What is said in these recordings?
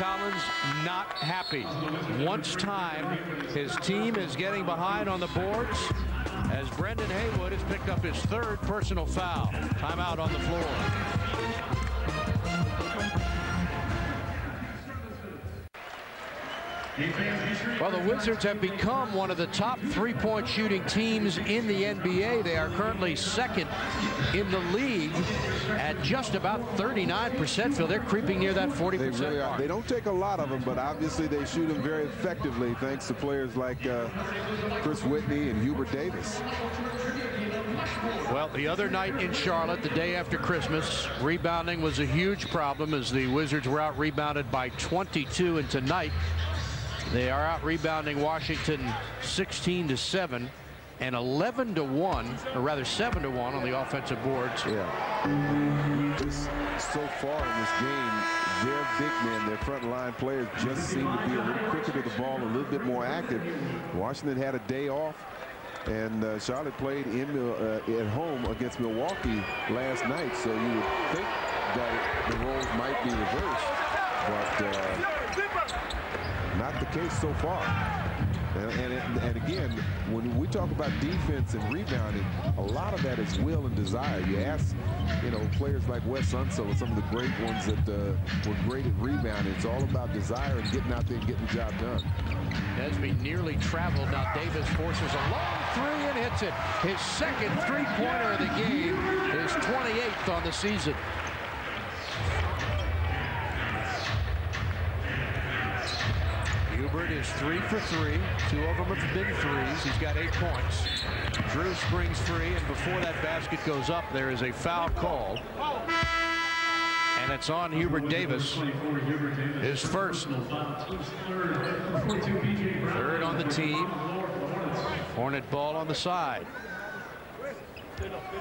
Collins not happy. Once time, his team is getting behind on the boards as Brendan Haywood has picked up his third personal foul. Timeout on the floor. Well, the Wizards have become one of the top three-point shooting teams in the NBA. They are currently second in the league at just about 39%. Phil, they're creeping near that 40%. They really are. They don't take a lot of them, but obviously they shoot them very effectively thanks to players like Chris Whitney and Hubert Davis. Well, the other night in Charlotte, the day after Christmas, rebounding was a huge problem as the Wizards were out-rebounded by 22, and tonight they are out-rebounding Washington 16-7 and 11-1, or rather 7-1 on the offensive boards. Yeah. Just so far in this game, their big men, their front line players just seem to be a little quicker to the ball, a little bit more active. Washington had a day off, and Charlotte played at home against Milwaukee last night, so you would think that the roles might be reversed, but not the case so far. And again, when we talk about defense and rebounding, a lot of that is will and desire. You ask, players like Wes Unseld, some of the great ones that were great at rebounding. It's all about desire and getting out there and getting the job done. Nesby nearly traveled. Now Davis forces a long three and hits it. His second three-pointer of the game, his 28th on the season. Hubert is 3 for 3. 2 of them have been threes. He's got 8 points. Drew springs free, and before that basket goes up, there is a foul call. And it's on Hubert Davis. His first. Third on the team. Hornet ball on the side.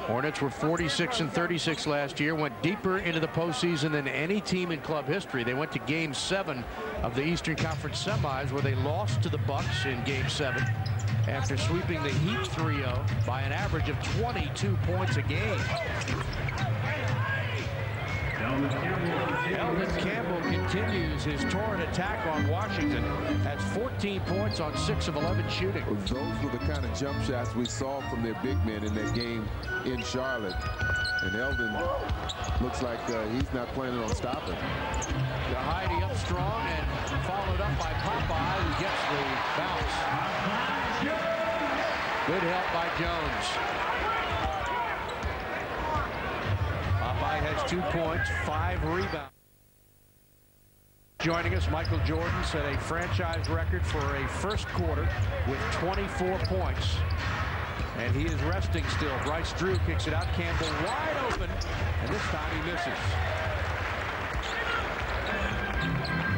Hornets were 46-36 last year, went deeper into the postseason than any team in club history. They went to Game 7 of the Eastern Conference semis, where they lost to the Bucks in Game 7 after sweeping the Heat 3-0 by an average of 22 points a game. Eldon Campbell continues his torrent attack on Washington. Has 14 points on 6 of 11 shooting. Those were the kind of jump shots we saw from their big men in that game in Charlotte. And Eldon looks like he's not planning on stopping. The Heidi up strong and followed up by Popeye, who gets the bounce. Good help by Jones. Popeye has 2 points, 5 rebounds. Joining us, Michael Jordan set a franchise record for a first quarter with 24 points. And he is resting still. Bryce Drew kicks it out. Campbell wide open, and this time he misses.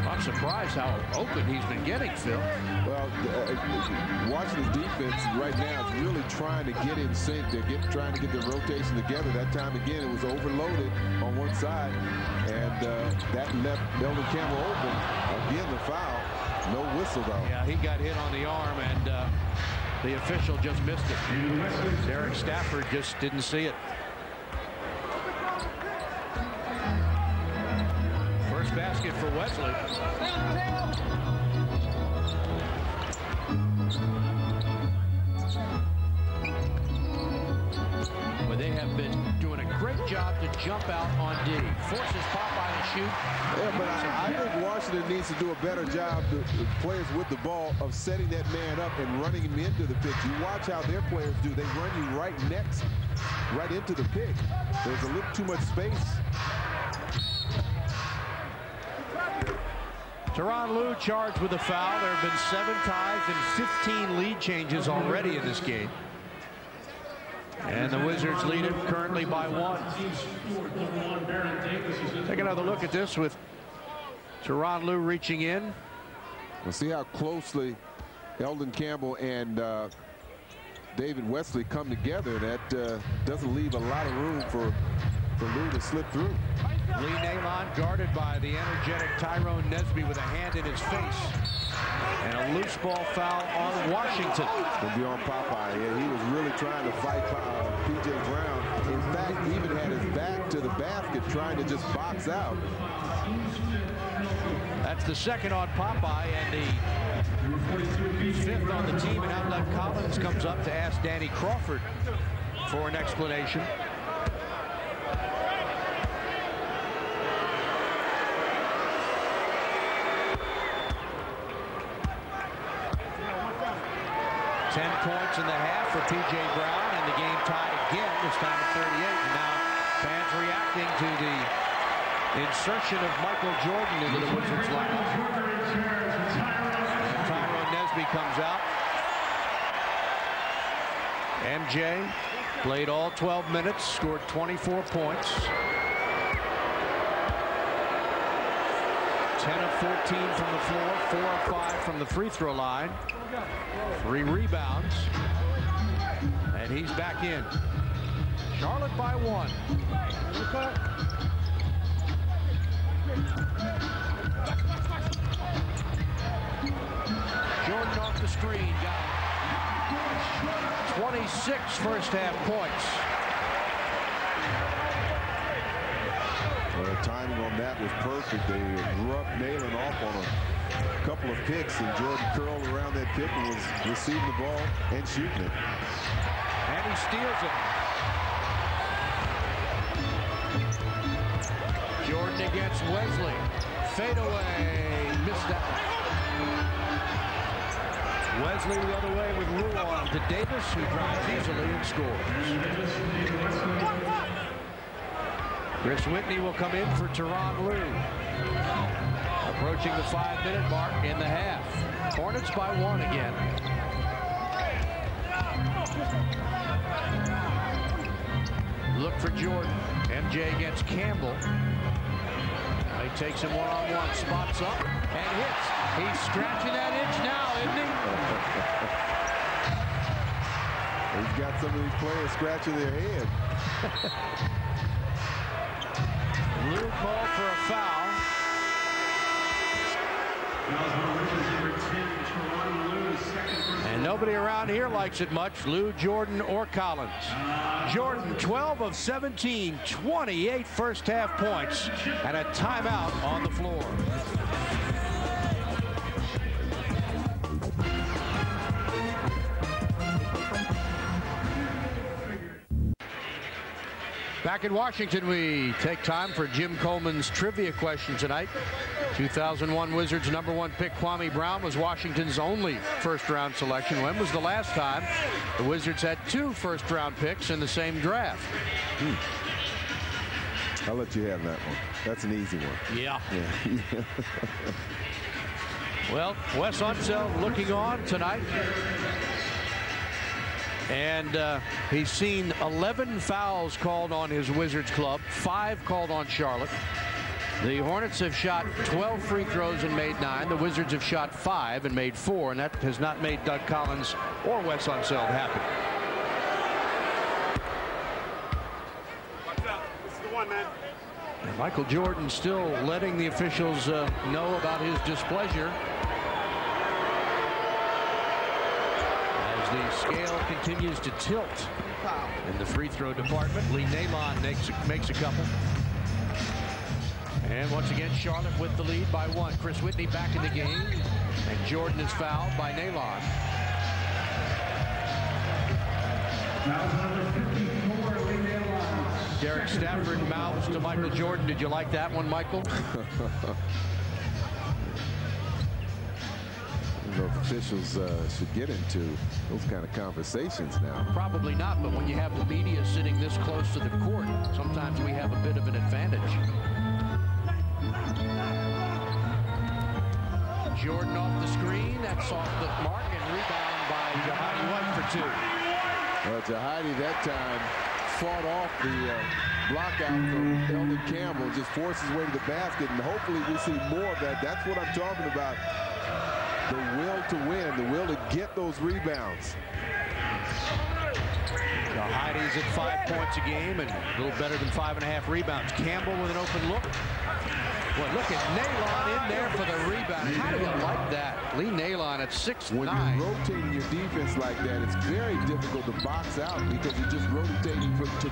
I'm surprised how open he's been getting, Phil. Well, Washington's defense right now is really trying to get in sync. They're trying to get their rotation together. That time again, it was overloaded on one side, and that left Eldon Campbell open. Again, the foul. No whistle, though. Yeah, he got hit on the arm, and the official just missed it. Derek Stafford just didn't see it. First basket for Wesley. But they have been doing a great job to jump out on D. Forces Popeye to shoot. Yeah, but I think Washington needs to do a better job, the players with the ball, of setting that man up and running him into the pick. You watch how their players do. They run you right into the pick. There's a little too much space. Tyronn Lue charged with a foul. There have been 7 ties and 15 lead changes already in this game. And the Wizards lead it currently by 1. Take another look at this with Tyronn Lue reaching in. We'll see how closely Eldon Campbell and David Wesley come together. That doesn't leave a lot of room for Lue to slip through. Lee Nalon guarded by the energetic Tyrone Nesby with a hand in his face. And a loose ball foul on Washington. It'll be on Popeye. Yeah, he was really trying to fight P.J. Brown fact, even had his back to the basket trying to just box out. That's the second on Popeye, and the fifth on the team. And Outlet Collins comes up to ask Danny Crawford for an explanation. Points in the half for P.J. Brown, and the game tied again, this time at 38. And now fans reacting to the insertion of Michael Jordan into the Wizards lineup. And Tyrone Nesby comes out. MJ played all 12 minutes, scored 24 points. 10 of 14 from the floor, 4 of 5 from the free throw line. 3 rebounds, and he's back in. Charlotte by 1. Jordan off the screen, got 26 first half points. Well, the timing on that was perfect. They grew up nailing off on a couple of picks, and Jordan curled around that pick and was receiving the ball and shooting it. And he steals it. Jordan against Wesley. Fade away. Missed that one. Wesley the other way with Lou on to Davis, who drives easily and scores. Chris Whitney will come in for Tyronn Lue. Approaching the 5-minute mark in the half. Hornets by 1 again. Look for Jordan. MJ against Campbell. He takes him one-on-one, spots up, and hits. He's scratching that itch now, isn't he? He's got some of these players scratching their head. Lue called for a foul. And nobody around here likes it much. Lue, Jordan, or Collins. Jordan, 12 of 17, 28 first half points, and a timeout on the floor. Back in Washington, we take time for Jim Coleman's trivia question tonight. 2001 Wizards #1 pick Kwame Brown was Washington's only first-round selection. When was the last time the Wizards had 2 first-round picks in the same draft? I'll let you have that one. That's an easy one. Yeah. Well, Wes Unseld looking on tonight. And he's seen 11 fouls called on his Wizards club, 5 called on Charlotte. The Hornets have shot 12 free throws and made 9. The Wizards have shot 5 and made 4, and that has not made Doug Collins or Wes Unseld happy. This is the one, man. And Michael Jordan still letting the officials know about his displeasure. The scale continues to tilt in the free throw department. Lee Nalon makes a couple. And once again, Charlotte with the lead by 1. Chris Whitney back in the game. And Jordan is fouled by Nalon. Derek Stafford mouths to Michael Jordan. Did you like that one, Michael? Officials should get into those kind of conversations now. Probably not, but when you have the media sitting this close to the court, sometimes we have a bit of an advantage. Jordan off the screen, that's off the mark, and rebound by Jahadi White for 2. Well, Jahadi that time fought off the block out from Eldon Campbell, just forced his way to the basket, and hopefully we see more of that. That's what I'm talking about. The will to win, the will to get those rebounds. Heidi's at 5 points a game and a little better than 5.5 rebounds. Campbell with an open look. Boy, look at Nalon in there for the rebound. How do you like that? Lee Nalon at 6'9". When you're rotating your defense like that, it's very difficult to box out because you're just rotating to position.